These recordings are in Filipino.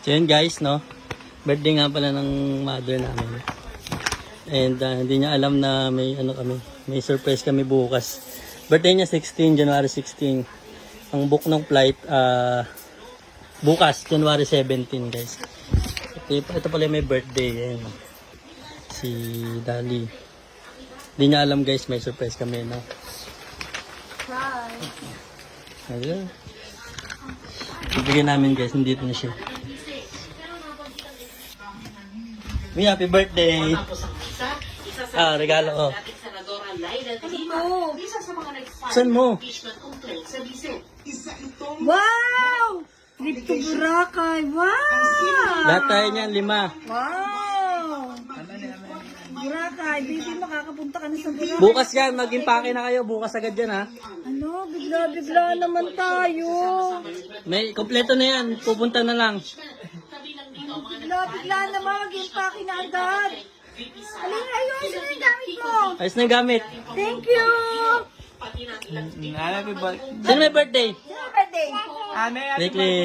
So yun guys, no? Birthday nga pala ng mother namin. And hindi niya alam na may may surprise kami bukas. Birthday niya January 16. Ang book ng flight bukas, January 17 guys. Ito pala may birthday. Ayan. Si Dali. Hindi niya alam guys, may surprise kami, no? Ayun. Ibigyan namin guys, nandito na siya. May happy birthday! Regalo ko. Saan mo? Wow! Dito Boracay. Wow! Lahat tayo niyan, 5. Wow! Boracay, baby, makakapunta ka na sa Boracay. Bukas yan, mag-impake na kayo. Bukas agad yan ha. Ano, bigla-bigla naman tayo. May, kompleto na yan. Pupunta na lang. Bigla naman, mag-impake na agad. Alin, ayun, sino yung gamit mo? Ayos na yung gamit. Thank you! Sino may birthday? Sino yung birthday? Likely!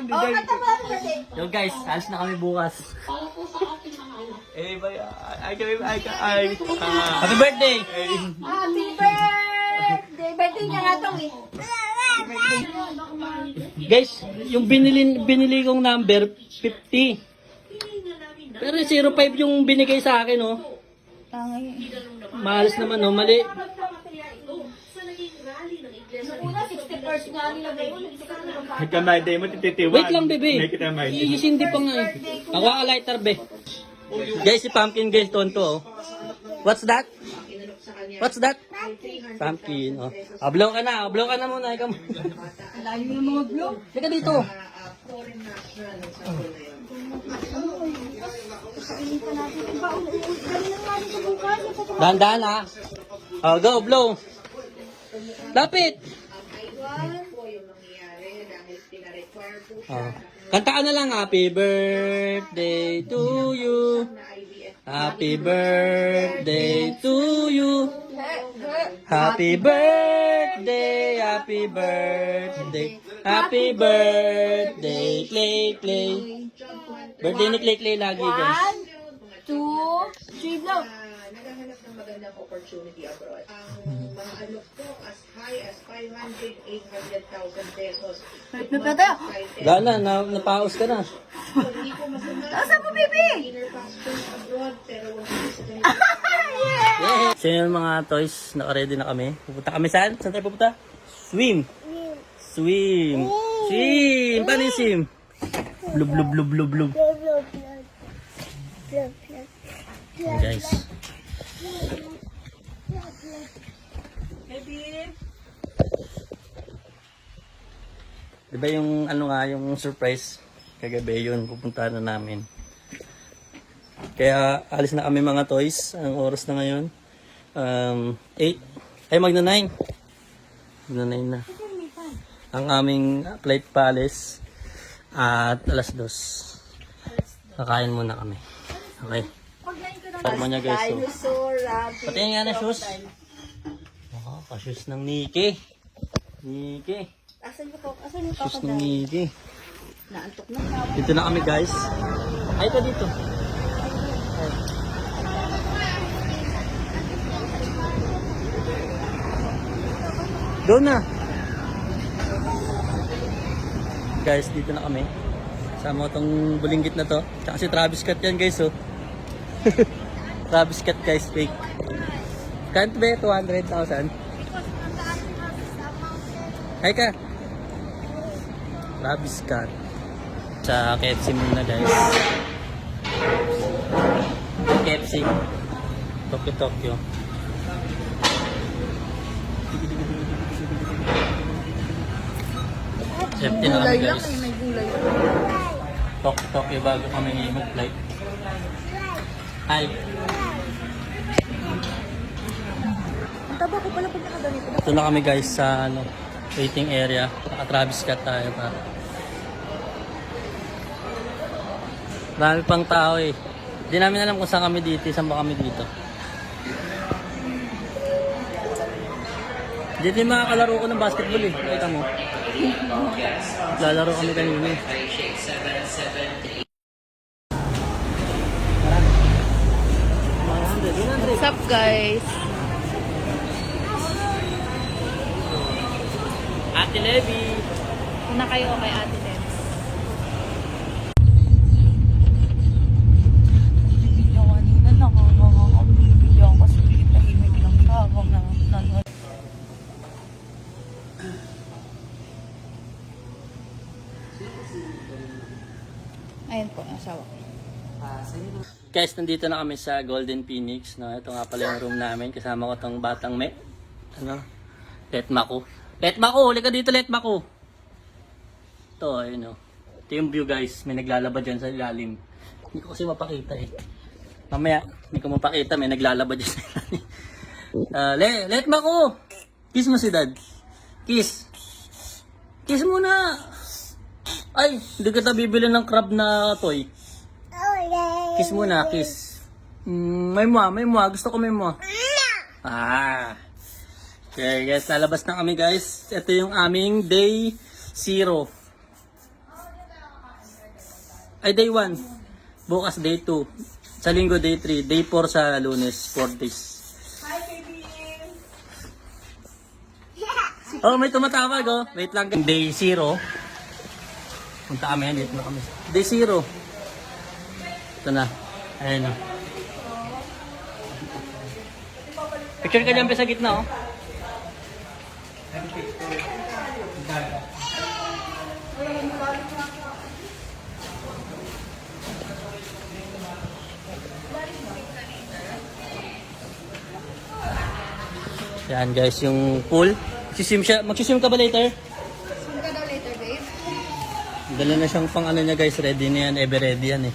Oh, kanta mo ang birthday. Yo guys, alis na kami bukas. Happy birthday! Happy birthday! Birthday niya nga itong eh. Guys, yung binili kong number, 50. Pero 05 yung binigay sa akin, oh. Tangay. Maalis naman, oh. Mali. Una, 61st nga nilagay ko. Nagkamay mo, tititiwan. Wait lang, bebe. May kitamay. Hindi pa nga, eh. Ako ka lighter, be. Guys, si Pumpkin, guys, tonto, oh. What's that? What's that? Pumpkin, oh. Blow ka na muna. Ikaw muna. Layo yung mga vlog. Teka dito. Dahan-dahan ha. Oh, go, blow. Lapit. Oh. Kanta ka na lang. Happy birthday to you. Happy birthday to you. Happy birthday, happy birthday, happy birthday, Clay. Birthday ni Clay lagi, guys. 1, 2, 3, blow. Naghahanap ng magandang opportunity abroad. Ang mga alok po as high as 500,000-800,000 pesos. Pwede tayo. Gana, napaos ka na. Hindi po masama. Saan po, baby? Dinner passport abroad pero wala po sa ganito. Yeah. So yun mga toys, naka-ready na kami. Pupunta kami saan? Saan tayo pupunta? Swim. Swim. Paano yung swim? Blub. Ayan, guys. Baby. Diba yung yung surprise kagabi yun, pupunta na namin. Kaya alis na kami mga toys. Ang oras na ngayon 8. Ay magna 9. Magna 9 na. Ang aming flight palace at alas 2. Kakain muna kami. Okay. Forma niya guys. So. Dinosaur, rabbit. Pati nga na shoes. Pa-shoes ng Nike. Asan yung Shoes ng Nike. Naantok na tao. Dito na kami guys. Ay ito dito. Doon na. Guys, dito na kami. Sama tong bulinggit na to. Tsaka si Travis Scott yan guys, oh. Travis Scott guys, fake. Can't be 200,000. Hi ka. Travis Scott. Sa KFC muna guys. KFC. Tokyo. Safety na kami guys. May gulay. Tokyo bago kami mag-flight. Hi. Ang taba ko pala pag nakaganito. Ito na kami guys sa waiting area. Naka-Travis Scott tayo pa. Marami pang tao eh. Hindi namin alam kung saan kami dito. Saan ba kami dito? Dito yung mga kalaro ko ng basketball eh. Nakita mo. Lalaro kami kanina eh. What's up, guys? Ate Levi. Una kayo kay Ate Lev. Bibigyan kanina, nakakabibigyan kasi tahimik lang siya habang nanonood. Ayun po, asawa. Guys, nandito na kami sa Golden Phoenix. No? Ito nga pala yung room namin. Kasama ko tong batang Letmako. Letmako, huli ka dito, Letmako. Ito, ayun o. Ito yung view guys. May naglalaba dyan sa ilalim. Hindi ko kasi mapakita eh. Mamaya, hindi ko mapakita. May naglalaba dyan sa ilalim. Letmako! Kiss mo si dad. Kiss. Kiss muna. Ay, hindi kita bibili ng crab na toy. Kiss muna, kiss. May mua. Gusto ko may mua. Okay guys, lalabas na kami guys. Ito yung aming day 0. Ay, day 1. Bukas day 2. Sa linggo day 3. Day 4 sa Lunes. 4 days. Hi, baby! Oh, may tumatawag oh. Wait lang. Day 0. Punta kami, dito na kami. Day 0. Ito na. Ayan o. Picture ka dyan sa gitna oh. Yan guys, yung pool. Magsisim ka ba later? Swim ka daw later, babe? Dala na siyang pang ano niya guys, ready na yan, ever ready yan eh.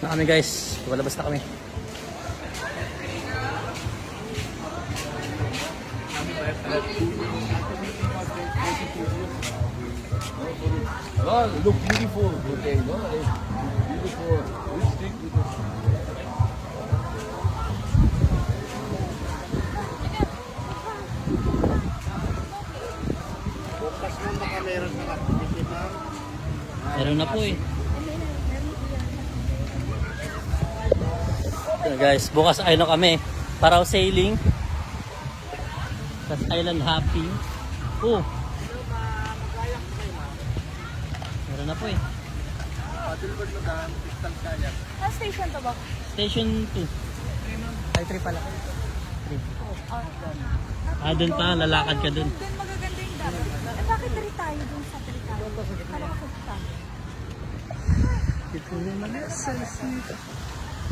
Na kami guys, palabas na kami. Oh, look beautiful. Okay, no? Beautiful. We stick with it. Meron na po eh. So guys, bukas ayun kami. Paraw sailing. Tapos island hopping. Oh. Meron na po eh. Ano station to ba? Station 2. Ay, 3 pala. 3. Doon pa, lalakad ka doon. Doon magaganda yung dagat. Eh, bakit 3 tayo doon sa 3 tayo? Para makapagta.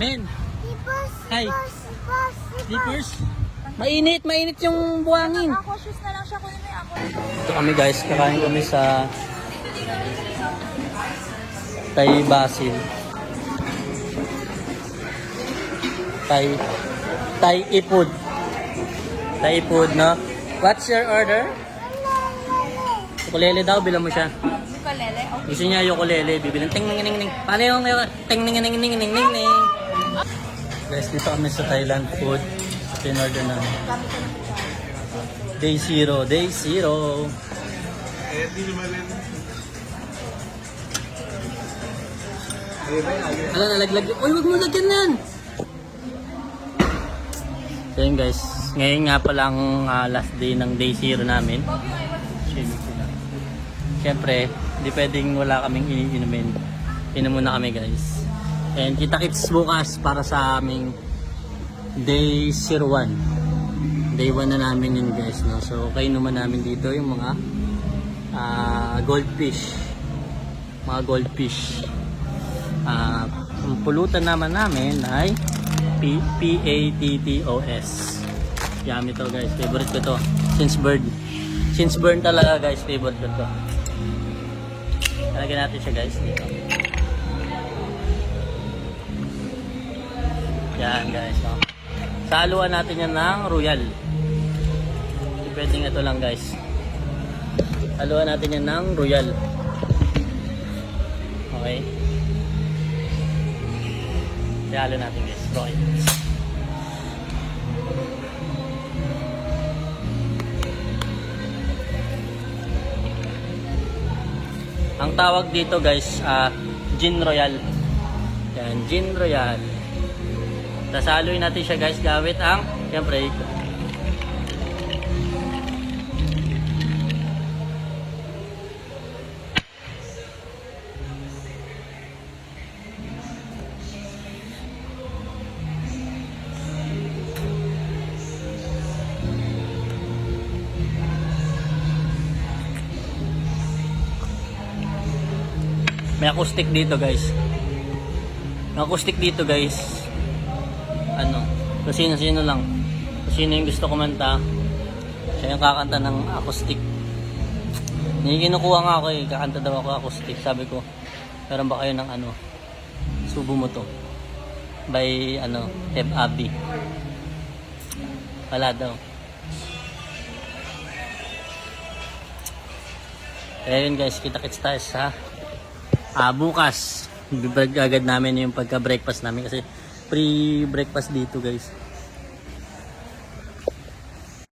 Men! Hi! Slippers? Mainit yung buhangin. Ako, shoes na lang siya. Kunin mo yung ako. Ito kami guys, kakain kami sa Thai Basil. Thai Ipod. Thai Ipod, no? What's your order? Ukulele daw, bilang mo siya. Ukulele? Okay. Gusto niya ukulele, bibilang ting ning ning ning. Paano yung ting ning ning ning ning ning ning? Guys, dito kami sa Thailand food. Ito yung order namin. Day 0, day 0. Ala, nalaglag. Uy, wag mo lagyan yan! So yun guys, ngayon nga palang last day ng day 0 namin. Siyempre, hindi pwedeng wala kaming iniinumin. Inom muna kami guys. And kita-kits bukas para sa aming day 01. Day 1 na namin yun guys. No? So kayo naman namin dito yung mga goldfish. Mga goldfish. Ang pulutan naman namin ay P-A-T-T-O-S. Yummy to guys. Favorite ko to. Since burn talaga guys. Favorite ko to. Lagyan natin siya guys dito. Yan guys. No? Saluan natin yan ng royal. Pwedeng ito lang guys. Saluan natin yan ng royal. Okay. Halo natin guys. Royal. Ang tawag dito guys, Gin Royal. Yan, Gin Royal. Tasaloy natin siya guys gamit ang, siyempre, may acoustic dito guys. May acoustic dito guys. Ano, kung sino-sino lang. Kung sino yung gusto kumanta, siya yung kakanta ng acoustic. Kinukuha nga ako eh, kakanta daw ako acoustic. Sabi ko, meron ba kayo ng ano, subo mo to? By ano, Eb Abi. Wala daw. Ayun guys, kita-kits tayo sa bukas. Bibag agad namin yung pagka-breakfast namin kasi free breakfast dito guys.